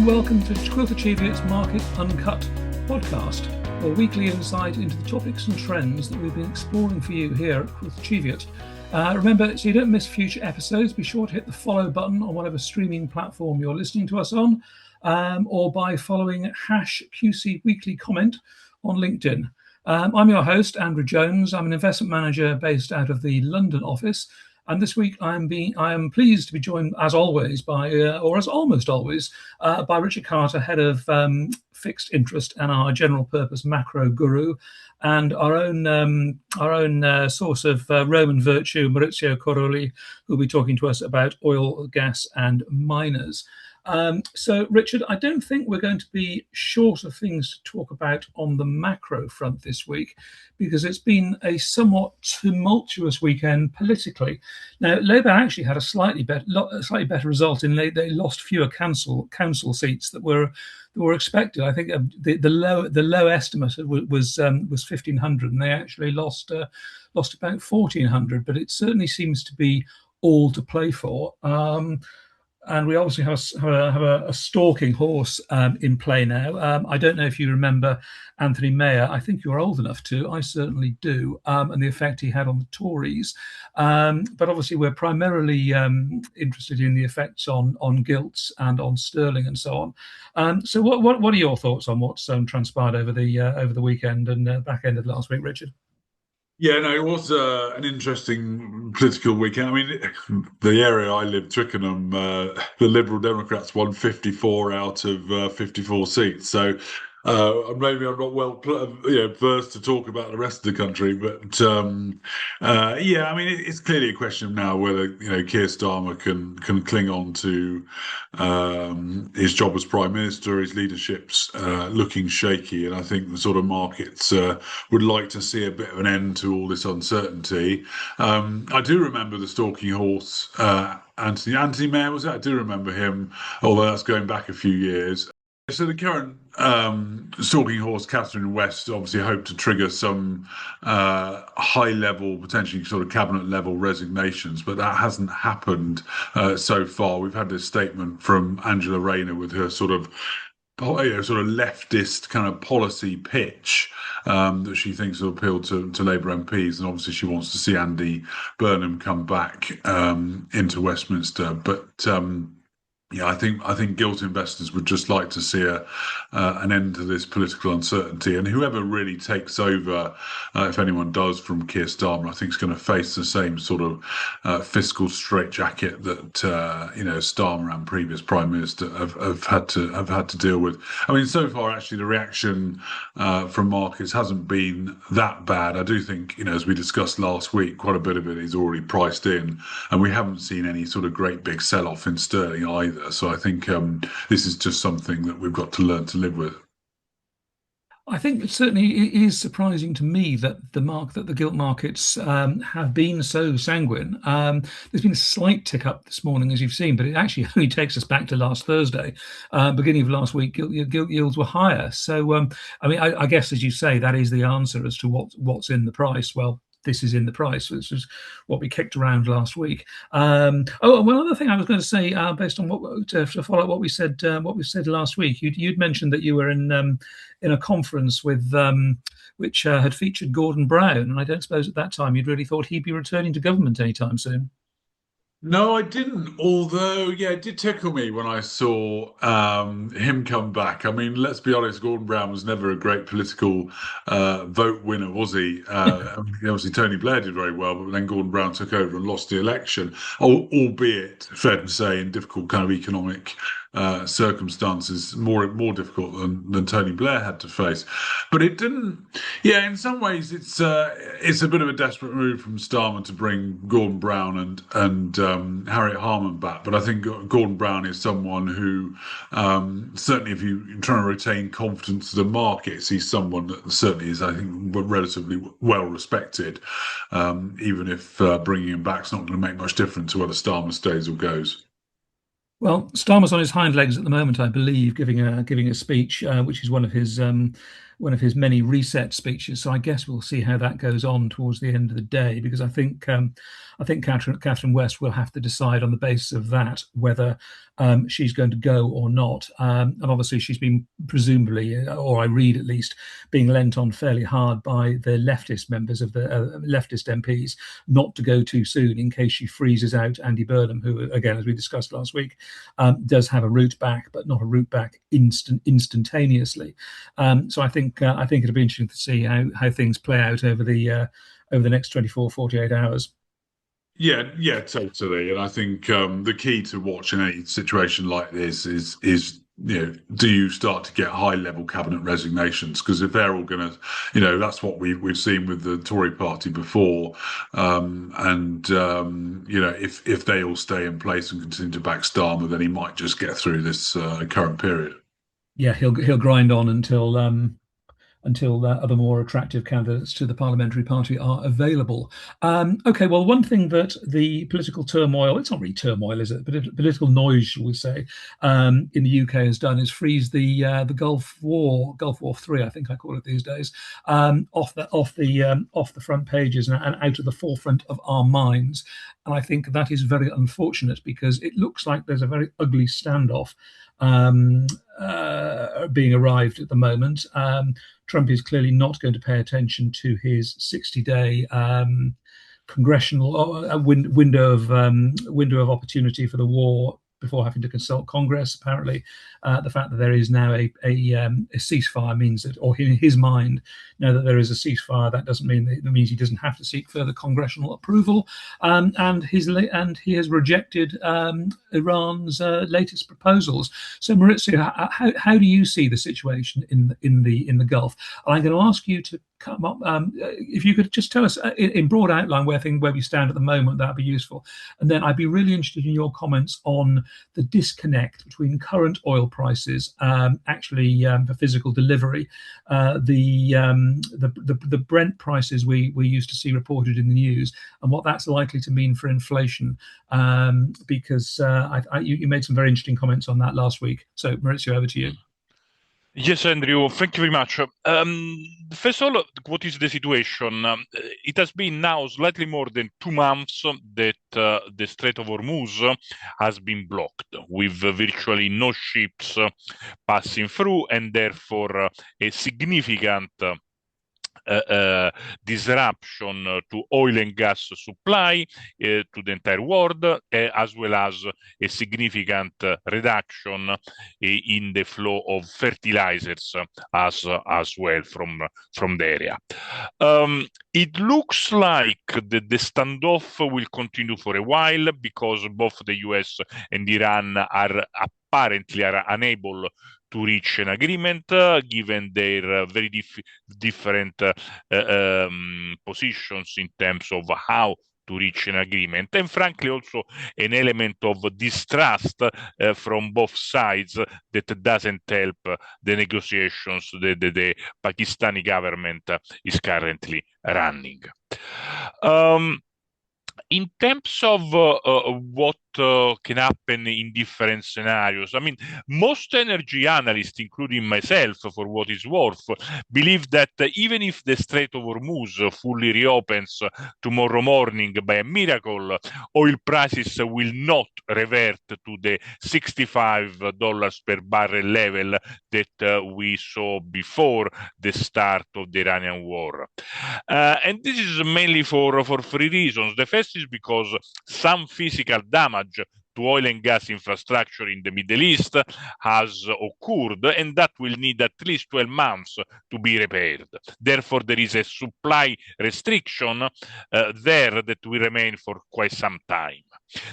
welcome to Quilter Cheviot's Market Uncut podcast, a weekly insight into the topics and trends that we've been exploring for you here at Quilter Cheviot. Remember, so you don't miss future episodes, be sure to hit the follow button on whatever streaming platform you're listening to us on, or by following #QC Weekly Comment on LinkedIn. I'm your host, Andrew Jones. I'm an investment manager based out of the London office. And this week, I am pleased to be joined, as always, or as almost always, by Richard Carter, head of fixed interest and our general purpose macro guru, and our own source of Roman virtue, Maurizio Carulli, who'll be talking to us about oil, gas, and miners. So, Richard, I don't think we're going to be short of things to talk about on the macro front this week, because it's been a somewhat tumultuous weekend politically. Now, Labour actually had a slightly better result in they lost fewer council seats that were expected. I think the low estimate was 1,500, and they actually lost about 1,400. But it certainly seems to be all to play for. And we obviously have a stalking horse in play now. I don't know if you remember Anthony Mayer. I think you're old enough to. I certainly do. And the effect he had on the Tories. But obviously, we're primarily interested in the effects on gilts and on sterling and so on. So, what are your thoughts on what's transpired over the weekend and back end of last week, Richard? Yeah, no, it was an interesting political weekend. I mean, the area I live, Twickenham, the Liberal Democrats won 54 out of 54 seats. So maybe I'm not well versed to talk about the rest of the country, but yeah, I mean, it's clearly a question now whether Keir Starmer can cling on to his job as Prime Minister. His leadership's looking shaky, and I think the sort of markets would like to see a bit of an end to all this uncertainty. I do remember the stalking horse, Anthony Mayer, was it? I do remember him, although that's going back a few years. So the current stalking horse, Catherine West, obviously hoped to trigger some high-level, potentially sort of cabinet-level resignations, but that hasn't happened so far. We've had this statement from Angela Rayner with her sort of leftist kind of policy pitch that she thinks will appeal to Labour MPs, and obviously she wants to see Andy Burnham come back into Westminster, but. Yeah, I think gilt investors would just like to see an end to this political uncertainty, and whoever really takes over, if anyone does from Keir Starmer, I think is going to face the same sort of fiscal straitjacket that Starmer and previous Prime Minister have had to deal with. I mean, so far actually the reaction from markets hasn't been that bad. I do think as we discussed last week, quite a bit of it is already priced in, and we haven't seen any sort of great big sell-off in sterling either. So I think this is just something that we've got to learn to live with. I think certainly it is surprising to me that the gilt markets have been so sanguine. There's been a slight tick up this morning, as you've seen, but it actually only takes us back to last Thursday. Beginning of last week, gilt yields were higher. So, I mean, I guess, as you say, that is the answer as to what's in the price. Well, this is in the price, which is what we kicked around last week. One other thing I was going to say, based on to follow up what we said last week, you'd mentioned that you were in a conference with which had featured Gordon Brown, and I don't suppose at that time you'd really thought he'd be returning to government anytime soon. No, I didn't. Although, yeah, it did tickle me when I saw him come back. I mean, let's be honest, Gordon Brown was never a great political vote winner, was he? Obviously, Tony Blair did very well, but then Gordon Brown took over and lost the election, albeit, fair to say, in difficult kind of economic circumstances, more difficult than Tony Blair had to face. But it didn't. Yeah, in some ways, it's a bit of a desperate move from Starmer to bring Gordon Brown and Harriet Harman back. But I think Gordon Brown is someone who, certainly, if you're trying to retain confidence of the markets, he's someone that certainly is, I think, relatively well respected. Even if bringing him back is not going to make much difference to whether Starmer stays or goes. Well, Starmer's on his hind legs at the moment, I believe, giving a speech, which is one of his many reset speeches. So I guess we'll see how that goes on towards the end of the day, because I think Catherine West will have to decide on the basis of that whether she's going to go or not. And obviously, she's been presumably, or I read at least, being lent on fairly hard by the leftist members of the leftist MPs not to go too soon in case she freezes out Andy Burnham, who, again, as we discussed last week, does have a route back, but not a route back instantaneously. So I think it'll be interesting to see how things play out over the next 24, 48 hours. Yeah, totally. And I think the key to watching any situation like this is do you start to get high level cabinet resignations? Because if they're all going to, that's what we've seen with the Tory party before, if they all stay in place and continue to back Starmer, then he might just get through this current period. Yeah, he'll grind on until other more attractive candidates to the parliamentary party are available. Okay, well, one thing that the political turmoil, it's not really turmoil, is it? But political noise, shall we say, in the UK has done is freeze the Gulf War 3, I think I call it these days, off the front pages and out of the forefront of our minds. And I think that is very unfortunate, because it looks like there's a very ugly standoff being arrived at the moment. Trump is clearly not going to pay attention to his 60-day congressional window of opportunity for the war before having to consult Congress. Apparently, the fact that there is now a ceasefire means that, or in his mind, now that there is a ceasefire, that doesn't mean that means he doesn't have to seek further congressional approval. And he has rejected Iran's latest proposals. So, Maurizio, how do you see the situation in the Gulf? And I'm going to ask you to come up, if you could just tell us in broad outline where we stand at the moment, that'd be useful. And then I'd be really interested in your comments on the disconnect between current oil prices, for physical delivery, the Brent prices we used to see reported in the news, and what that's likely to mean for inflation. Because you made some very interesting comments on that last week. So, Maurizio, over to you. Yes, Andrew, thank you very much. First of all, what is the situation? It has been now slightly more than 2 months that the Strait of Hormuz has been blocked, with virtually no ships passing through, and therefore a significant disruption to oil and gas supply to the entire world, as well as a significant reduction in the flow of fertilizers as well from the area. It looks like the standoff will continue for a while, because both the US and Iran are apparently unable to reach an agreement, given their very different positions in terms of how to reach an agreement, and frankly also an element of distrust from both sides that doesn't help the negotiations the Pakistani government is currently running. In terms of what can happen in different scenarios, I mean, most energy analysts, including myself, for what it's worth, believe that even if the Strait of Hormuz fully reopens tomorrow morning by a miracle, oil prices will not revert to the $65 per barrel level that we saw before the start of the Iranian war. And this is mainly for 3 reasons. The first is because some physical damage to oil and gas infrastructure in the Middle East has occurred, and that will need at least 12 months to be repaired. Therefore, there is a supply restriction there that will remain for quite some time.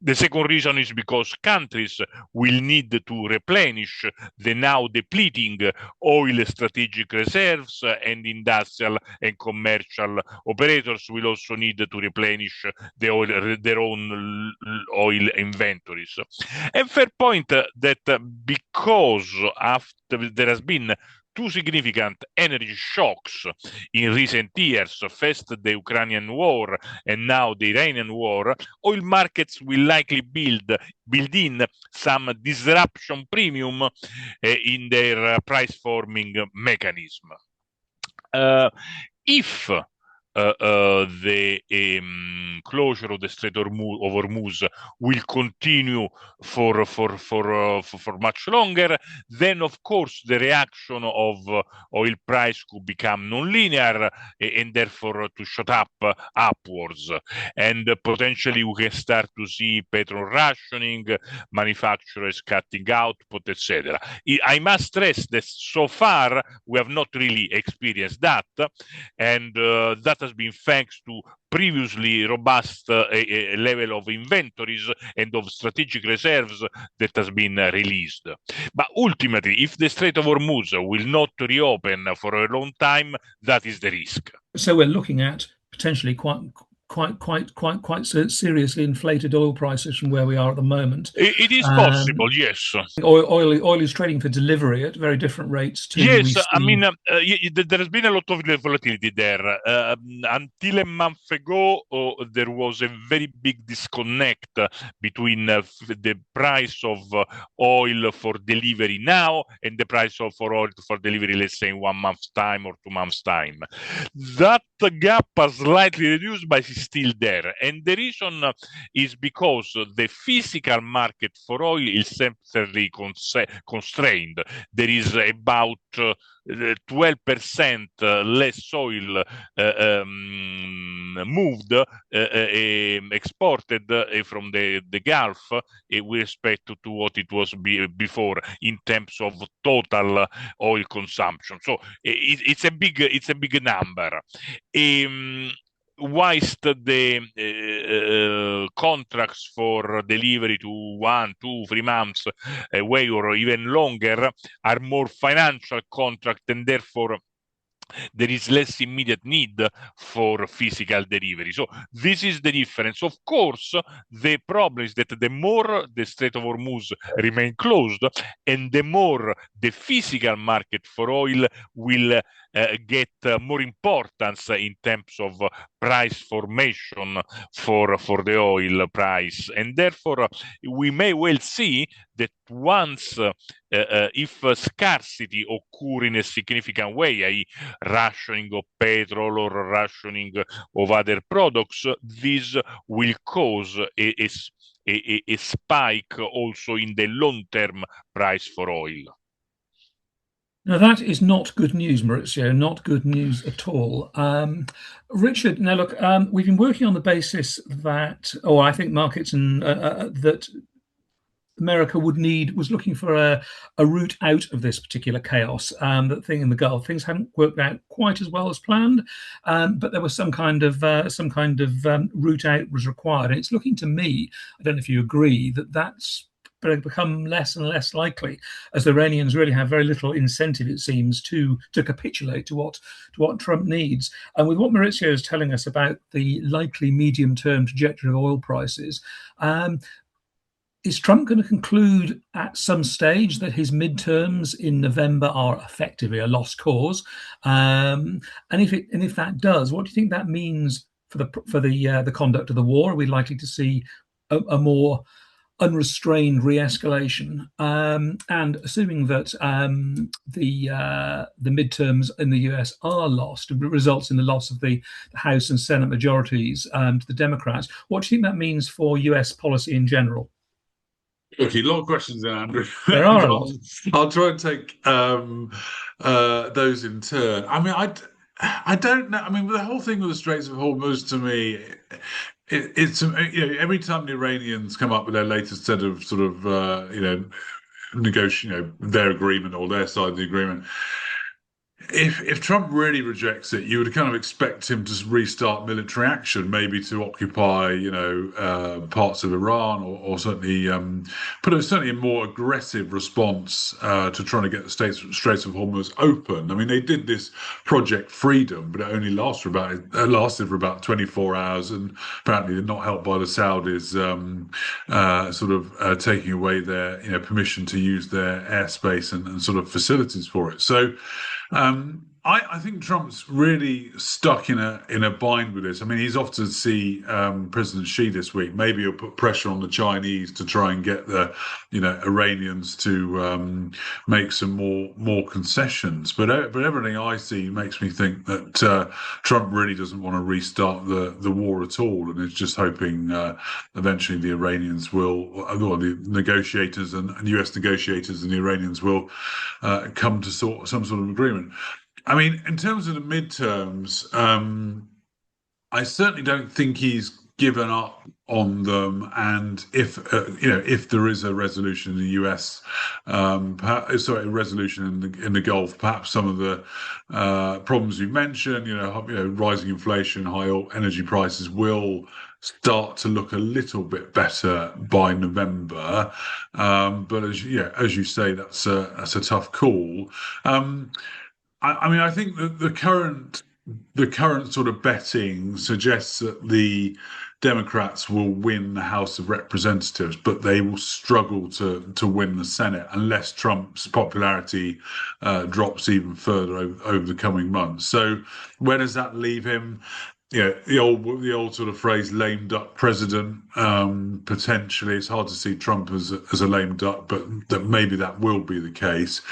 The second reason is because countries will need to replenish the now depleting oil strategic reserves, and industrial and commercial operators will also need to replenish their own oil inventories. And third point, that because after there has been 2 significant energy shocks in recent years, first the Ukrainian war and now the Iranian war, oil markets will likely build in some disruption premium in their price forming mechanism. If the closure of the Strait of Hormuz will continue for much longer, then of course the reaction of oil price could become non-linear and therefore to shot up upwards, and potentially we can start to see petrol rationing, manufacturers cutting output, etc. I must stress that so far we have not really experienced that, and that has been thanks to previously robust level of inventories and of strategic reserves that has been released. But ultimately, if the Strait of Hormuz will not reopen for a long time, that is the risk. So we're looking at potentially quite seriously inflated oil prices from where we are at the moment. It is possible, yes. Oil is trading for delivery at very different rates to yes. I mean, there has been a lot of volatility there. Until a month ago, there was a very big disconnect between the price of oil for delivery now and the price for oil for delivery, let's say, in 1 month's time or 2 months' time. That gap has slightly reduced, but is still there. And the reason is because the physical market for oil is certainly constrained. There is about 12% less oil moved, exported from the Gulf with respect to what it was before in terms of total oil consumption. So it's a big number. Whilst the contracts for delivery to 1, 2, 3 months away or even longer are more financial contracts, and therefore there is less immediate need for physical delivery. So this is the difference. Of course, the problem is that the more the Strait of Hormuz remain closed, and the more the physical market for oil will get more importance in terms of price formation for the oil price. And therefore, we may well see that once, if scarcity occur in a significant way, i.e. rationing of petrol or rationing of other products, this will cause a spike also in the long-term price for oil. Now, that is not good news, Maurizio, not good news at all. Richard, now look, we've been working on the basis that, I think markets and that America was looking for a route out of this particular chaos. That thing in the Gulf, things hadn't worked out quite as well as planned, but there was some kind of route out was required. And it's looking to me, I don't know if you agree, that's become less and less likely, as the Iranians really have very little incentive, it seems, to capitulate to what Trump needs. And with what Maurizio is telling us about the likely medium-term trajectory of oil prices, is Trump going to conclude at some stage that his midterms in November are effectively a lost cause? And if that does, what do you think that means for the conduct of the war? Are we likely to see a more unrestrained re-escalation, and assuming that the midterms in the US are lost, it results in the loss of the House and Senate majorities to the Democrats. What do you think that means for US policy in general? Okay, a lot of questions there, Andrew. There are a lot. I'll try and take those in turn. I mean, I don't know. I mean, the whole thing with the Straits of Hormuz, to me, it's every time the Iranians come up with their latest set of sort of negotiate their agreement or their side of the agreement. If Trump really rejects it, you would kind of expect him to restart military action, maybe to occupy, parts of Iran, or certainly put certainly a more aggressive response to trying to get the Straits of Hormuz open. I mean, they did this Project Freedom, but it only lasted for about 24 hours, and apparently they're not helped by the Saudis taking away their permission to use their airspace and sort of facilities for it. So. I think Trump's really stuck in a bind with this. I mean, he's off to see President Xi this week. Maybe he'll put pressure on the Chinese to try and get the, Iranians to make some more concessions. But everything I see makes me think that Trump really doesn't want to restart the war at all, and is just hoping eventually the Iranians will, or the negotiators and U.S. negotiators and the Iranians will come to some sort of agreement. I mean, in terms of the midterms, I certainly don't think he's given up on them. And if there is a resolution in the US, a resolution in the Gulf, perhaps some of the problems you mentioned, rising inflation, high energy prices will start to look a little bit better by November. But as you say, that's a tough call. I mean, I think that the current sort of betting suggests that the Democrats will win the House of Representatives, but they will struggle to win the Senate unless Trump's popularity drops even further over the coming months. So where does that leave him? Yeah, the old sort of phrase "lame duck president." Potentially, it's hard to see Trump as a lame duck, but maybe that will be the case.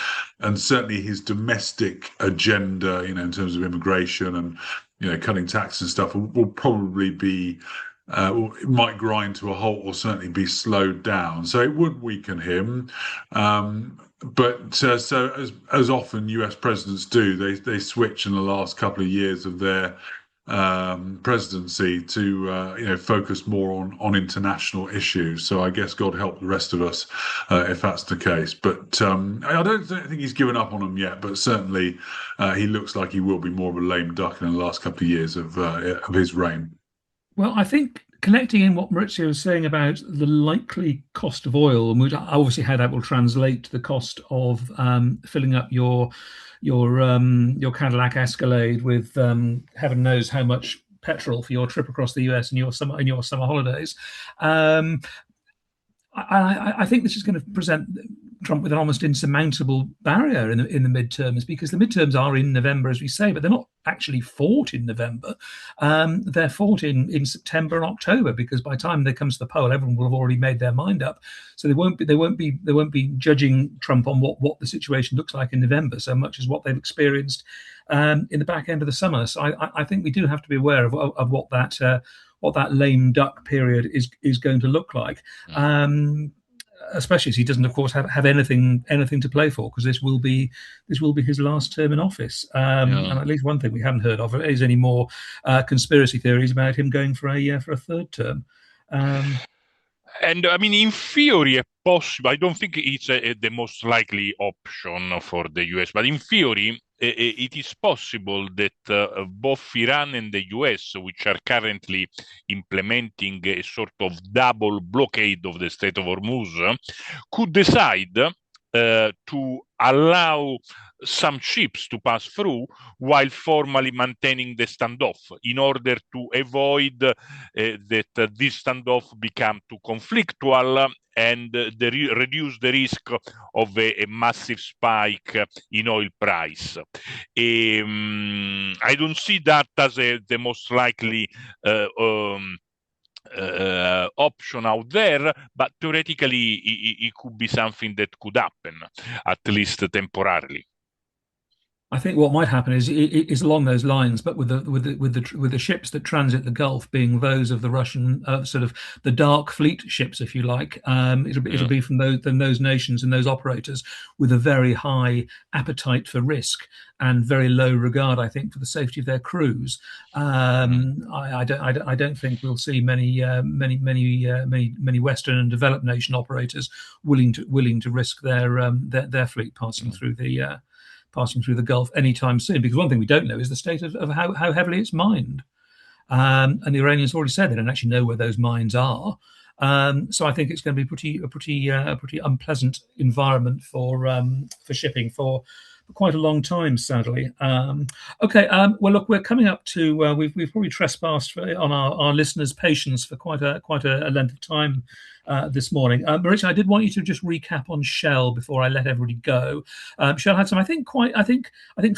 And certainly, his domestic agenda, in terms of immigration and cutting taxes and stuff, will probably be it might grind to a halt, or certainly be slowed down. So it would weaken him. But so as often U.S. presidents do, they switch in the last couple of years of their presidency to focus more on international issues. So I guess God help the rest of us if that's the case. But I don't think he's given up on them yet. But certainly he looks like he will be more of a lame duck in the last couple of years of his reign. Well, I think connecting in what Maurizio was saying about the likely cost of oil, and obviously how that will translate to the cost of filling up your Cadillac Escalade with heaven knows how much petrol for your trip across the US and your summer holidays. I think this is going to present Trump with an almost insurmountable barrier in the midterms, because the midterms are in November, as we say, but they're not actually fought in November. They're fought in September and October, because by the time they come to the poll, everyone will have already made their mind up. So they won't be judging Trump on what the situation looks like in November so much as what they've experienced in the back end of the summer. So I think we do have to be aware of what that lame duck period is going to look like. Especially as he doesn't, of course, have anything to play for, because this will be his last term in office. And at least one thing we haven't heard of is any more conspiracy theories about him going for a third term. And I mean, in theory, possible. I don't think it's the most likely option for the US, but in theory, it is possible that both Iran and the US, which are currently implementing a sort of double blockade of the Strait of Hormuz, could decide to allow some ships to pass through while formally maintaining the standoff, in order to avoid that this standoff become too conflictual and reduce the risk of a massive spike in oil price. I don't see that as the most likely option out there, but theoretically it could be something that could happen, at least temporarily. I think what might happen is along those lines, but with the ships that transit the Gulf being those of the Russian sort of the dark fleet ships, if you like. It'll be from those nations and those operators with a very high appetite for risk and very low regard, I think, for the safety of their crews. I don't think we'll see many Western and developed nation operators willing to risk their fleet passing through the Gulf anytime soon, because one thing we don't know is the state of how heavily it's mined. And the Iranians already said they don't actually know where those mines are. So I think it's going to be a pretty unpleasant environment for shipping for quite a long time, sadly. Okay, well, look, we're coming up to we've probably trespassed on our listeners' patience for quite a length of time this morning. Maurizio, I did want you to just recap on Shell before I let everybody go. Shell had some, I think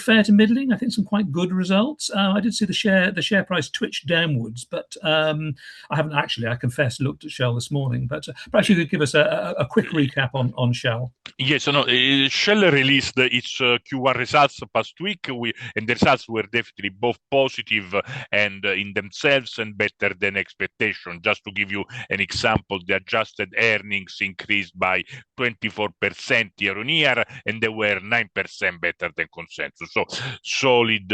fair to middling. I think some quite good results. I did see the share price twitch downwards, but I haven't actually, I confess, looked at Shell this morning. But perhaps you could give us a quick recap on Shell. Yes, Shell released its Q1 results past week, and the results were definitely both positive and in themselves and better than expectation. Just to give you an example, the adjusted earnings increased by 24% year on year, and they were 9% better than consensus. So solid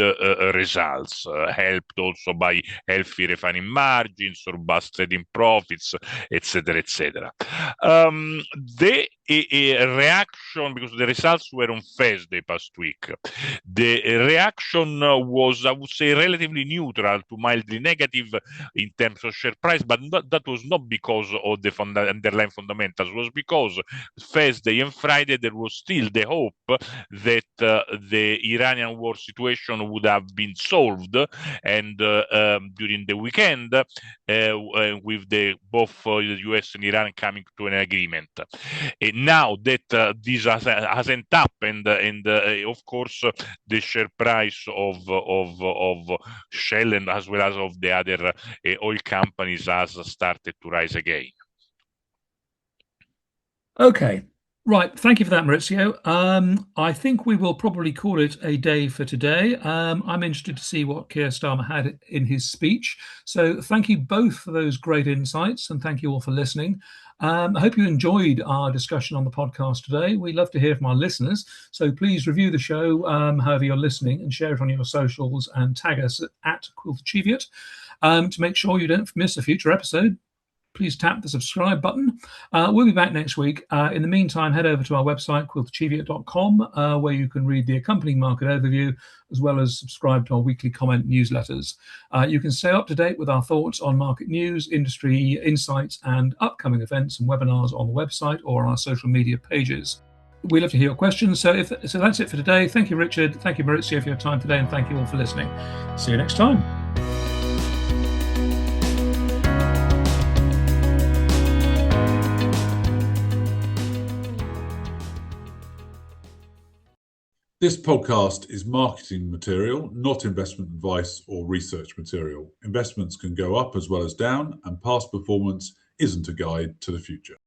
results, helped also by healthy refining margins, robust trading profits, etc., etc. The reaction, because the results were on Thursday past week, the reaction was, I would say, relatively neutral to mildly negative in terms of share price, but that was not because of the underlying fundamentals. It was because Thursday and Friday there was still the hope that the Iranian war situation would have been solved, and during the weekend, with both the US and Iran coming to an agreement. Now that this hasn't happened, and of course the share price of Shell and as well as of the other oil companies has started to rise again. Okay. Right, thank you for that, Maurizio. I think we will probably call it a day for today. I'm interested to see what Keir Starmer had in his speech. So thank you both for those great insights, and thank you all for listening. I hope you enjoyed our discussion on the podcast today. We love to hear from our listeners, so please review the show however you're listening and share it on your socials and tag us at Quilter Cheviot. To make sure you don't miss a future episode, please tap the subscribe button. We'll be back next week. In the meantime, head over to our website, quiltercheviot.com, where you can read the accompanying market overview, as well as subscribe to our weekly comment newsletters. You can stay up to date with our thoughts on market news, industry insights, and upcoming events and webinars on the website or on our social media pages. We love to hear your questions. So that's it for today. Thank you, Richard. Thank you, Maurizio, for your time today, and thank you all for listening. See you next time. This podcast is marketing material, not investment advice or research material. Investments can go up as well as down, and past performance isn't a guide to the future.